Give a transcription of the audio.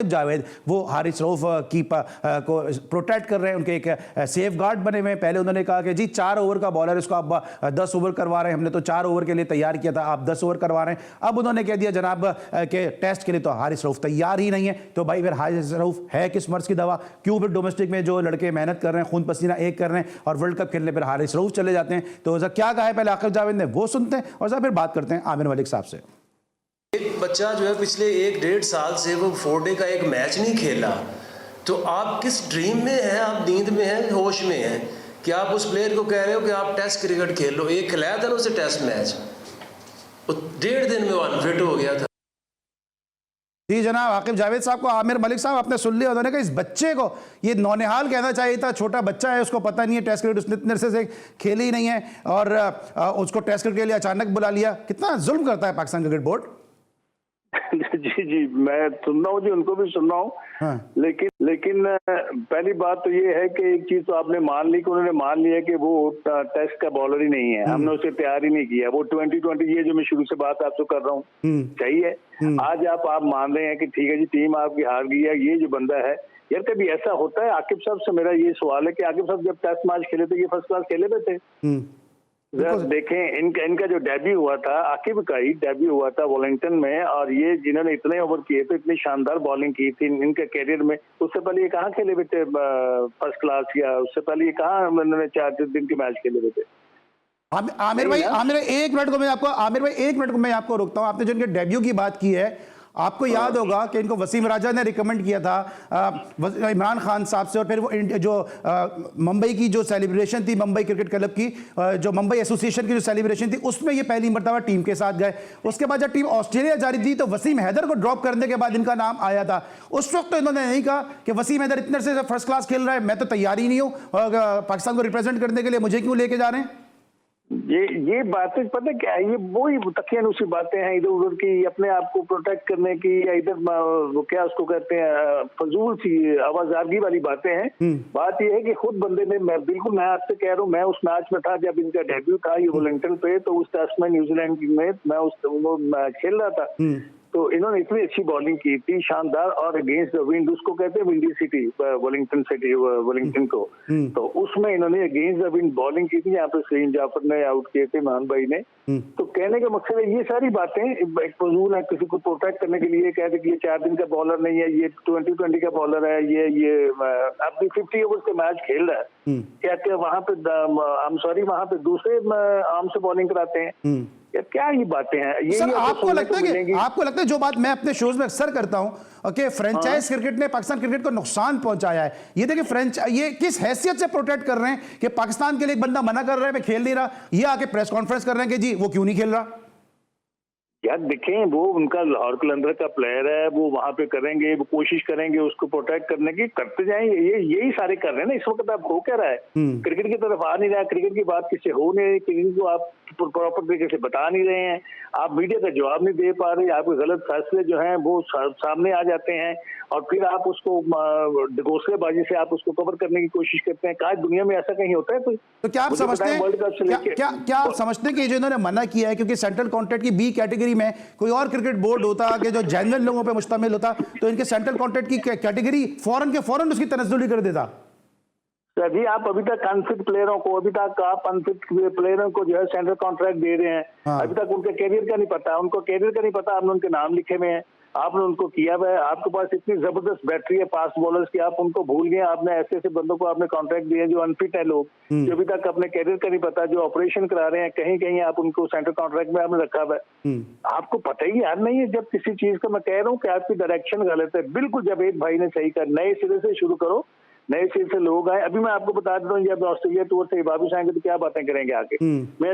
जावेद वो हारिस रऊफ की को प्रोटेक्ट कर रहे हैं, उनके एक सेफ गार्ड बने हुए हैं। पहले उन्होंने कहा कि जी 4 ओवर का बॉलर, इसको आप 10 ओवर करवा रहे हैं, हमने तो 4 ओवर के लिए तैयार किया था, आप 10 ओवर करवा रहे हैं। अब उन्होंने कह दिया जनाब के टेस्ट के लिए तो हारिस रऊफ तैयार ही नहीं है। तो भाई फिर हारिस रऊफ है किस मर्ज की दवा? क्यों फिर डोमेस्टिक में जो लड़के मेहनत कर रहे हैं, खून पसीना एक कर रहे हैं, और वर्ल्ड कप खेलने फिर हारिस रऊफ चले जाते हैं? तो क्या कहा है पहले आकिब जावेद ने, वो सुनते हैं और फिर बात करते हैं आमिर मलिक साहब से। एक बच्चा जो है पिछले 1-1.5 साल से वो 4 डे का एक मैच नहीं खेला, तो आप किस ड्रीम में हैं? आप नींद में हैं, होश में हैं कि आप उस प्लेयर को कह रहे हो कि आप टेस्ट क्रिकेट खेल लो? एक खिलाया था ना उसे टेस्ट मैच, वो 1.5 दिन में वो अनफिट हो गया था। जी जनाब आकिब जावेद साहब को आमिर मलिक साहब आपने सुन लिया, उन्होंने कहा इस बच्चे को ये नौनिहाल कहना चाहिए था, छोटा बच्चा है, उसको पता नहीं है टेस्ट क्रिकेट, उसने इतने अरसे से खेली ही नहीं है और उसको टेस्ट क्रिकेट के लिए अचानक बुला लिया। कितना जुल्म करता है पाकिस्तान क्रिकेट बोर्ड। जी जी, मैं सुन रहा हूँ जी, उनको भी सुन रहा हूँ। हाँ। लेकिन पहली बात तो ये है कि एक चीज तो आपने मान ली कि उन्होंने मान लिया कि वो टेस्ट का बॉलर ही नहीं है, हमने उसे तैयार ही नहीं किया। वो 2020 ये जो मैं शुरू से बात आपसे कर रहा हूँ, सही है। आज आप मान रहे हैं कि ठीक है जी टीम आपकी हार गई है, ये जो बंदा है यार, कभी ऐसा होता है? आकिब साहब से मेरा ये सवाल है कि आकिब साहब जब टेस्ट मैच खेले थे, ये फर्स्ट क्लास खेले हुए थे? जरा देखें, इनका जो डेब्यू हुआ था, आकिब का ही डेब्यू हुआ था वॉलिंगटन में, और ये जिन्होंने इतने ओवर किए थे, इतनी शानदार बॉलिंग की थी इनके कैरियर में, उससे पहले ये कहाँ खेले हुए थे फर्स्ट क्लास? या उससे पहले ये कहाँ उन्होंने 4 दिन के मैच खेले हुए थे? आमिर भाई, एक मिनट को मैं आपको रोकता हूँ। आपने जो इनके डेब्यू की बात की है, आपको याद होगा कि इनको वसीम राजा ने रिकमेंड किया था इमरान खान साहब से, और फिर वो जो मुंबई की जो सेलिब्रेशन थी, मुंबई क्रिकेट क्लब की जो मुंबई एसोसिएशन की जो सेलिब्रेशन थी, उसमें ये पहली मरतबा टीम के साथ गए। उसके बाद जब टीम ऑस्ट्रेलिया जा रही थी तो वसीम हैदर को ड्रॉप करने के बाद इनका नाम आया था। उस वक्त तो इन्होंने नहीं कहा कि वसीम हैदर इतने से फर्स्ट क्लास खेल रहा है, मैं तो तैयार ही नहीं हूँ पाकिस्तान को रिप्रेजेंट करने के लिए, मुझे क्यों लेके जा रहे हैं? ये बातें पता क्या है, ये वही तकियानुसी बातें हैं इधर उधर की, अपने आप को प्रोटेक्ट करने की, या इधर वो क्या उसको कहते हैं, फजूल सी आवाजारगी वाली बातें हैं। बात ये है कि खुद बंदे ने, मैं आपसे कह रहा हूँ, मैं उस मैच में था जब इनका डेब्यू था ये वॉलिंगटन पे, तो उस टेस्ट में न्यूजीलैंड में मैं खेल रहा था, तो इन्होंने इतनी अच्छी बॉलिंग की थी, शानदार, और अगेंस्ट द विंड, उसको कहते हैं विंडी सिटी, वॉलिंगटन को, तो उसमें इन्होंने अगेंस्ट द विंड बॉलिंग की थी। यहाँ पे सलीम जाफर ने आउट किए थे, मान भाई ने। तो कहने का मकसद है ये सारी बातें एक फजूल है, किसी को प्रोटेक्ट करने के लिए कहते कि ये 4 दिन का बॉलर नहीं है, ये 2020 का बॉलर है, ये अपनी 50 ओवर्स का मैच खेल रहा है, क्या वहां पे वहां पे दूसरे आर्म से बॉलिंग कराते हैं? क्या ही बातें हैं ये? सर, आपको लगता है जो बात मैं अपने शोज में अक्सर करता हूं कि फ्रेंचाइज क्रिकेट ने पाकिस्तान क्रिकेट को नुकसान पहुंचाया है, ये देखिए ये किस हैसियत से प्रोटेक्ट कर रहे हैं कि पाकिस्तान के लिए एक बंदा मना कर रहा है मैं खेल नहीं रहा, ये आके प्रेस कॉन्फ्रेंस कर रहे हैं कि जी वो क्यों नहीं खेल रहा। यार देखें, वो उनका लाहौर कलंदर का प्लेयर है, वो वहां पे करेंगे, वो कोशिश करेंगे उसको प्रोटेक्ट करने की, करते जाएंगे। यही सारे कर रहे हैं ना इस वक्त। आप हो क्या रहा है, क्रिकेट की तरफ आ नहीं रहा, क्रिकेट की बात किससे हो नहीं रही, क्रिकेट को आप प्रॉपर तरीके से बता नहीं रहे हैं, आप मीडिया का जवाब नहीं दे पा रहे, आपके गलत फैसले जो हैं वो सामने आ जाते हैं, और फिर आप उसको घोंसलेबाजी से आप उसको कवर करने की कोशिश करते हैं। कहा दुनिया में ऐसा कहीं होता है कोई? तो क्या आप समझते हैं, क्या आप समझते हैं कि जो इन्होंने मना किया है, क्योंकि सेंट्रल कॉन्ट्रैक्ट की बी कैटेगरी में कोई और क्रिकेट बोर्ड होता कि जो जेन्युइन लोगों पे मुश्तमिल होता, तो इनके सेंट्रल कॉन्ट्रैक्ट की कैटेगरी फौरन उसकी तनज़्ज़ुल कर देता? जी, आप अभी तक अनफिट प्लेयरों को, प्लेयरों को जो है सेंट्रल कॉन्ट्रैक्ट दे रहे हैं। हाँ। अभी तक उनके कैरियर का नहीं पता, आपने उनके नाम लिखे हुए हैं, आपने उनको किया हुआ है, आपके पास इतनी जबरदस्त बैटरी है फास्ट बॉलर्स की, आप उनको भूल गए। आपने ऐसे बंदों को आपने कॉन्ट्रैक्ट दिए जो अनफिट है, लोग जो अभी तक अपने कैरियर का नहीं पता, जो ऑपरेशन करा रहे हैं, कहीं आप उनको सेंट्रल कॉन्ट्रैक्ट में आपने रखा हुआ है। आपको पता ही यार नहीं है जब किसी चीज का, मैं कह रहा हूँ कि आपकी डायरेक्शन गलत है बिल्कुल। जब एक भाई ने सही कर, नए सिरे से शुरू करो, नए सिरे से लोग आए। अभी मैं आपको बता देता हूँ, जब ऑस्ट्रेलिया टूर से वापस आएंगे तो क्या बातें करेंगे आगे। मैं